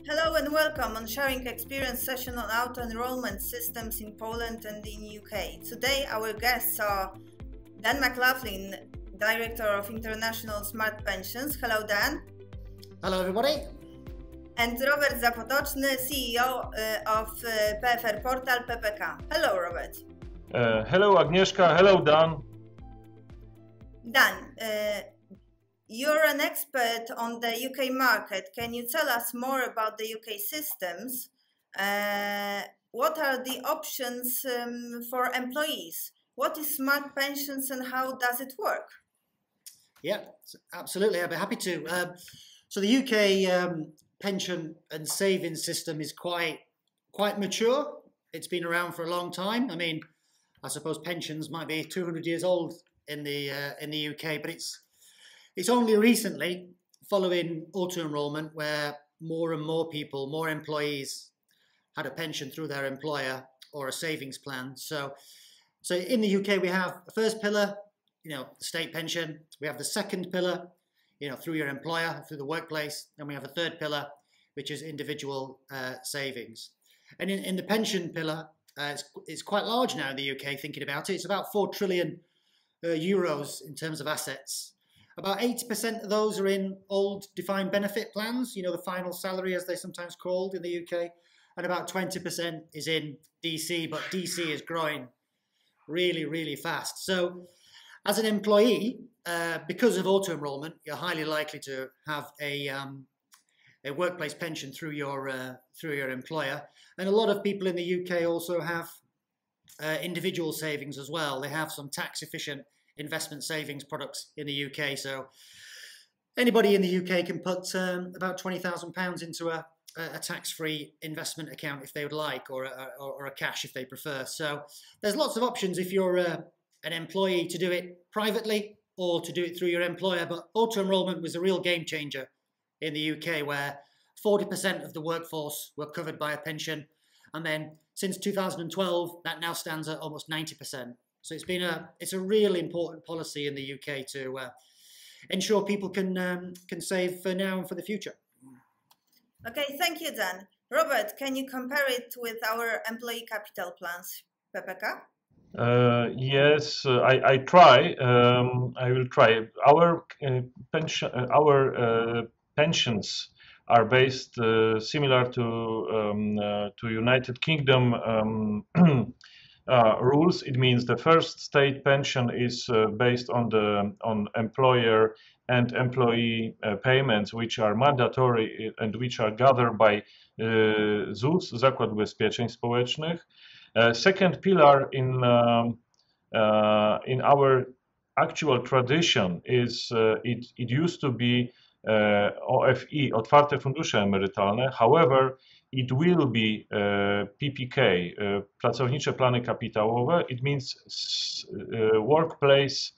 Hello and welcome on Sharing Experience session on auto-enrollment systems in Poland and in UK. Today our guests are Dan McLaughlin, Director of International Smart Pensions. Hello Dan. Hello everybody. And Robert Zapotoczny, CEO of PFR Portal PPK. Hello Robert. Hello Agnieszka, hello Dan. Dan, you're an expert on the UK market. Can you tell us more about the UK systems? What are the options for employees? What is smart pensions and how does it work? Yeah, absolutely. I'd be happy to. So the UK pension and savings system is quite mature. It's been around for a long time. I mean, I suppose pensions might be 200 years old in the UK, but it's only recently, following auto-enrollment, where more and more people, more employees had a pension through their employer or a savings plan. So in the UK, we have the first pillar, the state pension. We have the second pillar, through your employer, through the workplace. And we have a third pillar, which is individual savings. And in the pension pillar, it's quite large now in the UK, thinking about it. It's about 4 trillion euros in terms of assets. About 80% of those are in old defined benefit plans, the final salary as they're sometimes called in the UK, and about 20% is in DC, but DC is growing really, really fast. So as an employee, because of auto-enrollment, you're highly likely to have a workplace pension through your employer. And a lot of people in the UK also have individual savings as well. They have some tax-efficient investment savings products in the UK. So anybody in the UK can put about £20,000 into a tax-free investment account if they would like, or a cash if they prefer. So there's lots of options if you're an employee to do it privately or to do it through your employer. But auto-enrollment was a real game changer in the UK, where 40% of the workforce were covered by a pension. And then since 2012, that now stands at almost 90%. So it's a really important policy in the UK to ensure people can save for now and for the future. Okay, thank you, Dan. Robert, can you compare it with our employee capital plans, PPK? Yes, I try. I will try. Our pensions are based similar to United Kingdom rules. It means the first state pension is based on employer and employee payments, which are mandatory and which are gathered by ZUS, Zakład Ubezpieczeń Społecznych. Second pillar in our actual tradition is it used to be OFE, Otwarte Fundusze Emerytalne. However, it will be PPK, Pracownicze Plany Kapitałowe. It means workplace,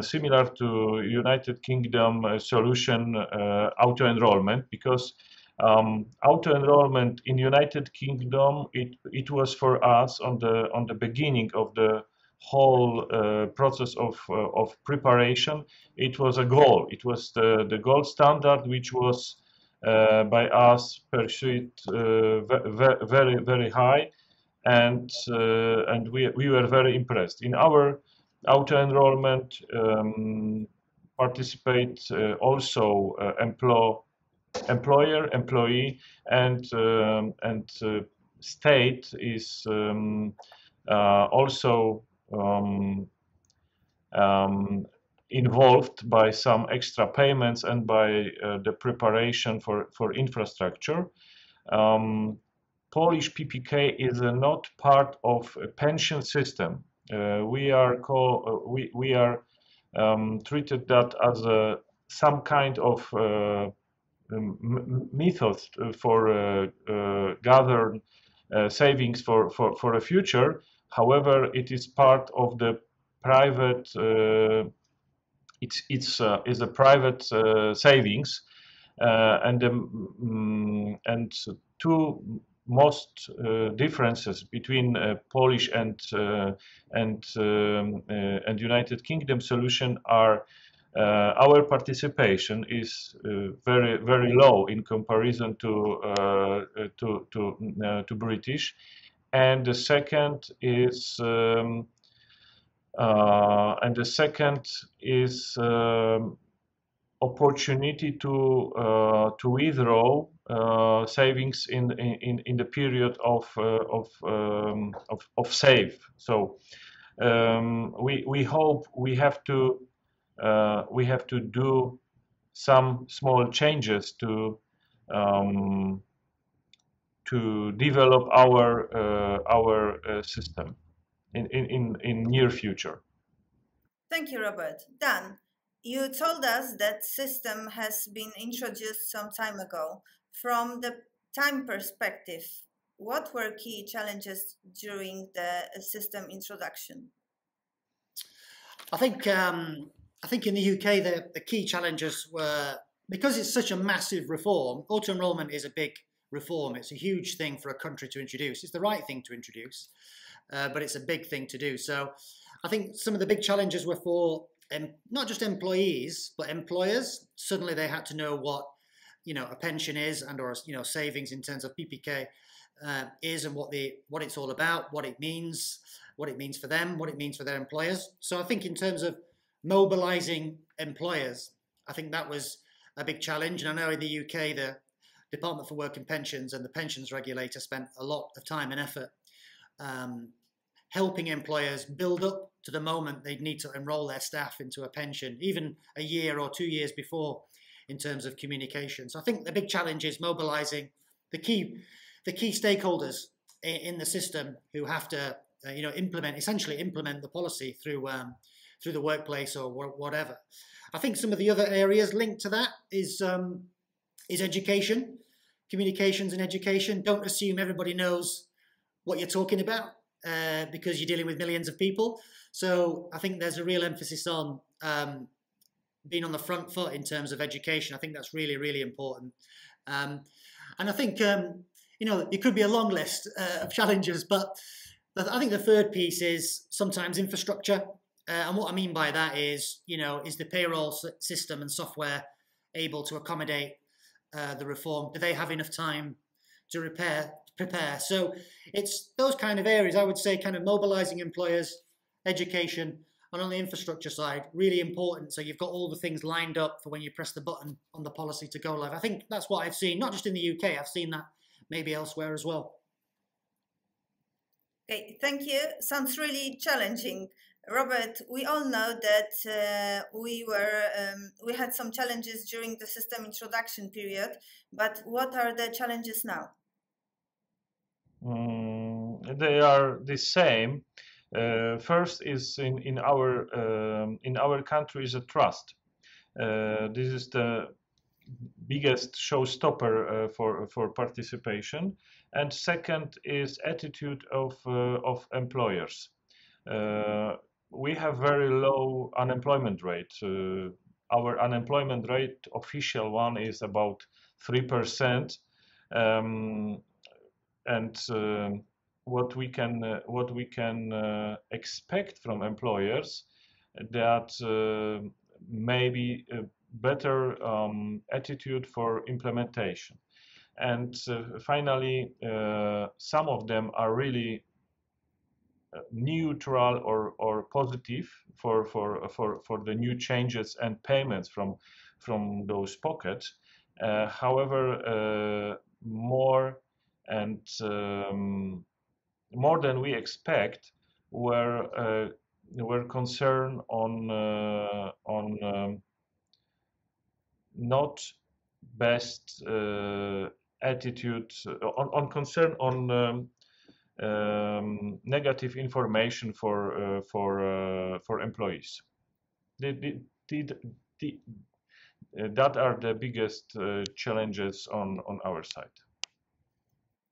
similar to United Kingdom solution, auto-enrollment, because auto-enrollment in United Kingdom, it was for us on the beginning of the whole process of preparation. It was a goal. It was the gold standard, which was by us pursued very, very high, and we were very impressed. In our auto-enrollment participate also employer, employee, and state is also involved by some extra payments and by the preparation for infrastructure. Polish PPK is not part of a pension system. We are treated that as some kind of method for gather savings for a future. However, it is part of the private. It's a private savings, and two most differences between Polish and United Kingdom solution are our participation is very low in comparison to British, and the second is opportunity to withdraw savings in the period of save. So we hope we have to do some small changes to develop our system in near future. Thank you, Robert. Dan, you told us that system has been introduced some time ago. From the time perspective, what were key challenges during the system introduction? I think in the UK the key challenges were, because it's such a massive reform. Auto enrolment is a big reform. It's a huge thing for a country to introduce. It's the right thing to introduce, but it's a big thing to do. So I think some of the big challenges were for not just employees, but employers. Suddenly they had to know what, a pension is, and or, savings in terms of PPK is, and what it's all about, what it means for them, what it means for their employers. So I think in terms of mobilizing employers, I think that was a big challenge. And I know in the UK, the Department for Work and Pensions and the pensions regulator spent a lot of time and effort helping employers build up to the moment they'd need to enroll their staff into a pension, even a year or 2 years before, in terms of communication. So I think the big challenge is mobilizing the key stakeholders in the system who have to essentially implement the policy through the workplace or whatever. I think some of the other areas linked to that is education, communications and education. Don't assume everybody knows what you're talking about because you're dealing with millions of people. So I think there's a real emphasis on being on the front foot in terms of education. I think that's really, really important. And I think, it could be a long list of challenges, but I think the third piece is sometimes infrastructure. And what I mean by that is, is the payroll system and software able to accommodate the reform? Do they have enough time to prepare? So it's those kind of areas, I would say, kind of mobilizing employers, education, and on the infrastructure side, really important. So you've got all the things lined up for when you press the button on the policy to go live. I think that's what I've seen, not just in the UK, I've seen that maybe elsewhere as well. Okay, thank you. Sounds really challenging. Robert, we all know that we had some challenges during the system introduction period, but what are the challenges now? They are the same. First is in our country is a trust. This is the biggest showstopper for participation, and second is attitude of employers. We have very low unemployment rate. Our unemployment rate, official one, is about 3%, and what we can expect from employers, that maybe a better attitude for implementation, and finally some of them are really neutral or positive for the new changes and payments from those pockets. However, more than we expect were concerned on not best attitude, on concern on negative information for employees. That are the biggest challenges on our side.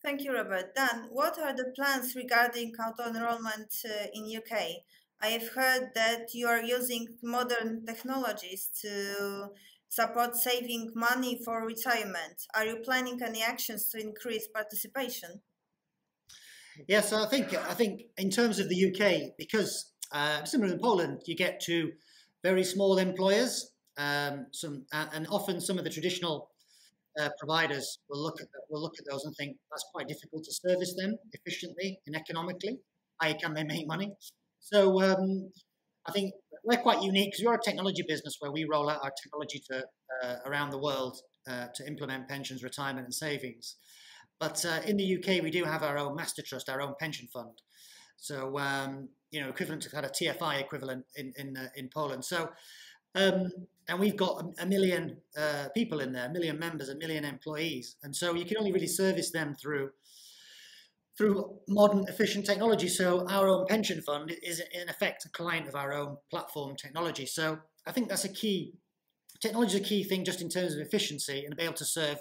Thank you, Robert. Dan, what are the plans regarding auto-enrollment in UK? I have heard that you are using modern technologies to support saving money for retirement. Are you planning any actions to increase participation? Yes, I think in terms of the UK, because similar in Poland, you get to very small employers, and often some of the traditional providers will look at those and think that's quite difficult to service them efficiently and economically. How can they make money? So I think we're quite unique because we're a technology business where we roll out our technology to around the world to implement pensions, retirement, and savings. But in the UK, we do have our own master trust, our own pension fund. So equivalent to kind of TFI equivalent in Poland. So and we've got a million people in there, a million members, a million employees, and so you can only really service them through modern, efficient technology. So our own pension fund is in effect a client of our own platform technology. So I think that's a key. Technology is a key thing just in terms of efficiency and be able to serve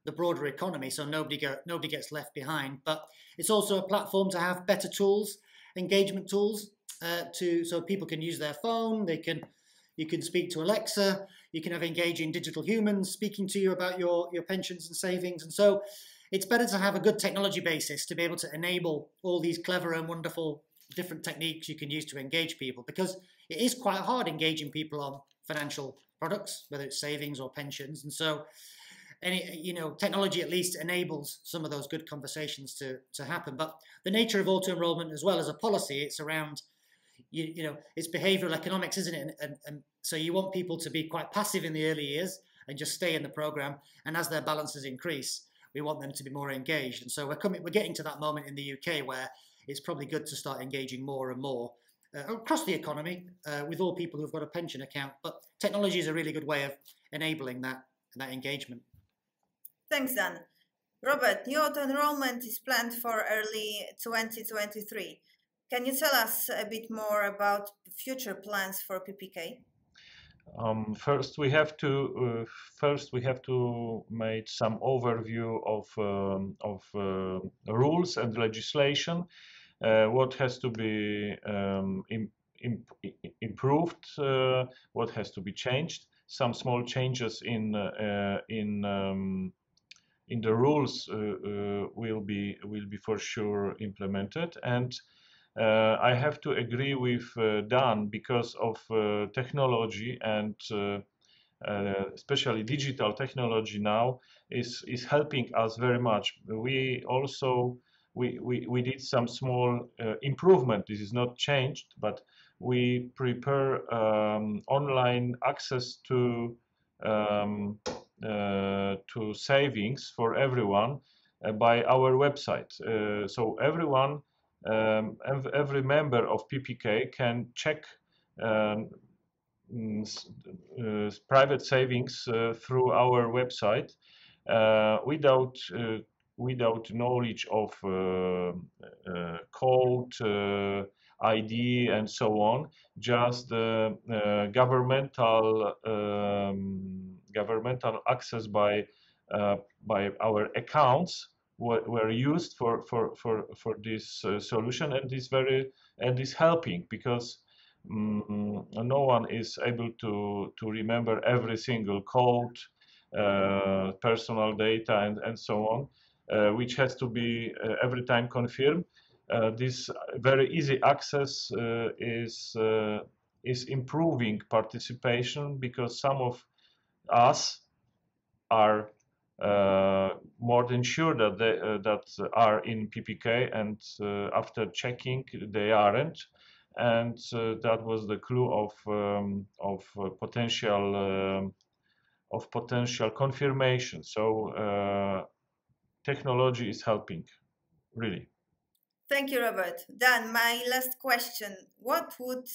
the broader economy, so nobody gets left behind. But it's also a platform to have better tools, engagement tools, so people can use their phone. You can speak to Alexa. You can have engaging digital humans speaking to you about your pensions and savings. And so it's better to have a good technology basis to be able to enable all these clever and wonderful different techniques you can use to engage people, because it is quite hard engaging people on financial products, whether it's savings or pensions. And so technology at least enables some of those good conversations to happen. But the nature of auto-enrollment as well as a policy, it's around, it's behavioral economics, isn't it? And so you want people to be quite passive in the early years and just stay in the program. And as their balances increase, we want them to be more engaged. And so we're getting to that moment in the UK where it's probably good to start engaging more and more across the economy with all people who've got a pension account. But technology is a really good way of enabling that engagement. Thanks, Dan. Robert, new auto-enrollment is planned for early 2023. Can you tell us a bit more about future plans for PPK? First, we have to make some overview of rules and legislation. What has to be improved? What has to be changed? Some small changes in the rules will be for sure implemented. And I have to agree with Dan, because of technology and especially digital technology now is helping us very much. We also we did some small improvement. This is not changed, but we prepare online access to savings for everyone by our website. So everyone. Every member of PPK can check private savings through our website without knowledge of code, ID, and so on. Just governmental access by our accounts were used for this solution, and is helping, because no one is able to remember every single code, personal data, and so on, which has to be every time confirmed. This very easy access is improving participation, because some of us are more than sure that they are in PPK, and after checking they aren't, and that was the clue of potential confirmation. So technology is helping, really. Thank you, Robert. Dan, my last question: what would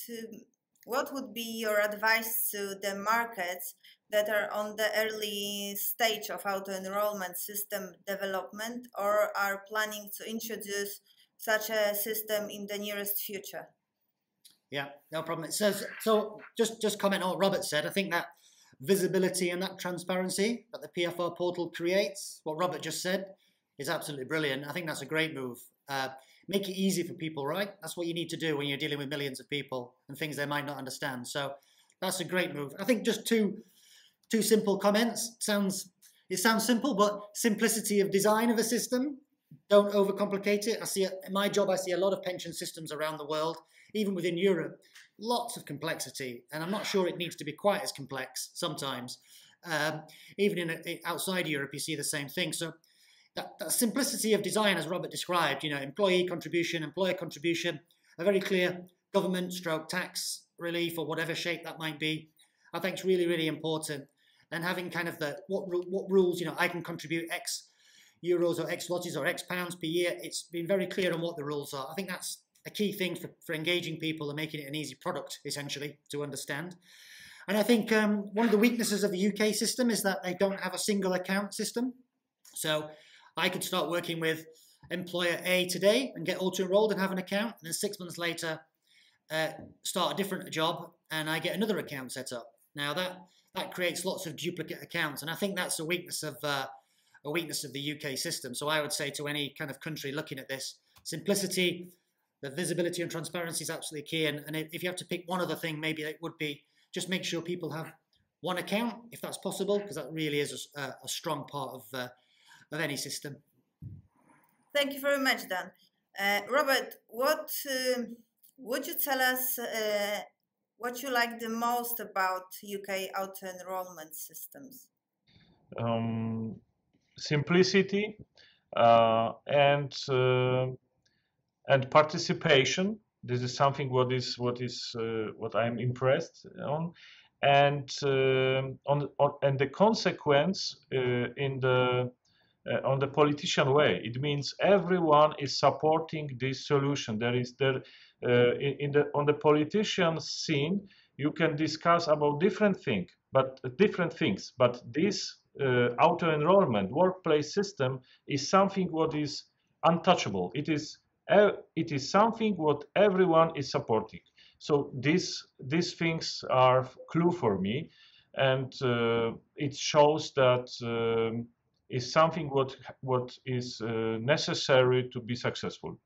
be your advice to the markets that are on the early stage of auto-enrollment system development, or are planning to introduce such a system in the nearest future? Yeah, no problem. It says, so just comment on what Robert said. I think that visibility and that transparency that the PFR portal creates, what Robert just said, is absolutely brilliant. I think that's a great move. Make it easy for people, right? That's what you need to do when you're dealing with millions of people and things they might not understand. So that's a great move. I think just two simple comments. It sounds simple, but simplicity of design of a system. Don't overcomplicate it. In my job, I see a lot of pension systems around the world, even within Europe, lots of complexity, and I'm not sure it needs to be quite as complex sometimes. Even outside Europe, you see the same thing. So that simplicity of design, as Robert described, you know, employee contribution, employer contribution, a very clear government stroke tax relief or whatever shape that might be, I think is really, really important. And having kind of what rules, you know, I can contribute X euros or X zlotys or X pounds per year. It's been very clear on what the rules are. I think that's a key thing for engaging people and making it an easy product, essentially, to understand. And I think one of the weaknesses of the UK system is that they don't have a single account system. So I could start working with employer A today and get auto-enrolled and have an account, and then 6 months later start a different job and I get another account set up. Now that creates lots of duplicate accounts, and I think that's a weakness of the UK system. So I would say to any kind of country looking at this, simplicity, the visibility and transparency is absolutely key. And if you have to pick one other thing, maybe it would be just make sure people have one account, if that's possible, because that really is a strong part of any system. Thank you very much, Dan. Robert, what would you tell us what you like the most about UK auto-enrollment systems? Simplicity and participation. This is something what I'm impressed on, and the consequence on the politician way. It means everyone is supporting this solution. On the politician scene, you can discuss about different things, but this auto-enrollment workplace system is something what is untouchable. It is something what everyone is supporting. So these things are clue for me, and it shows that is something what is necessary to be successful.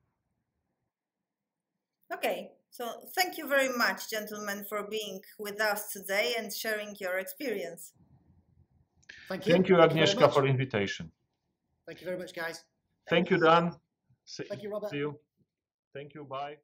Okay, so thank you very much, gentlemen, for being with us today and sharing your experience. Thank you. Thank you, Agnieszka, for invitation. Thank you very much, guys. Thank you, Dan. Thank you, Robert. See you. Thank you. Bye.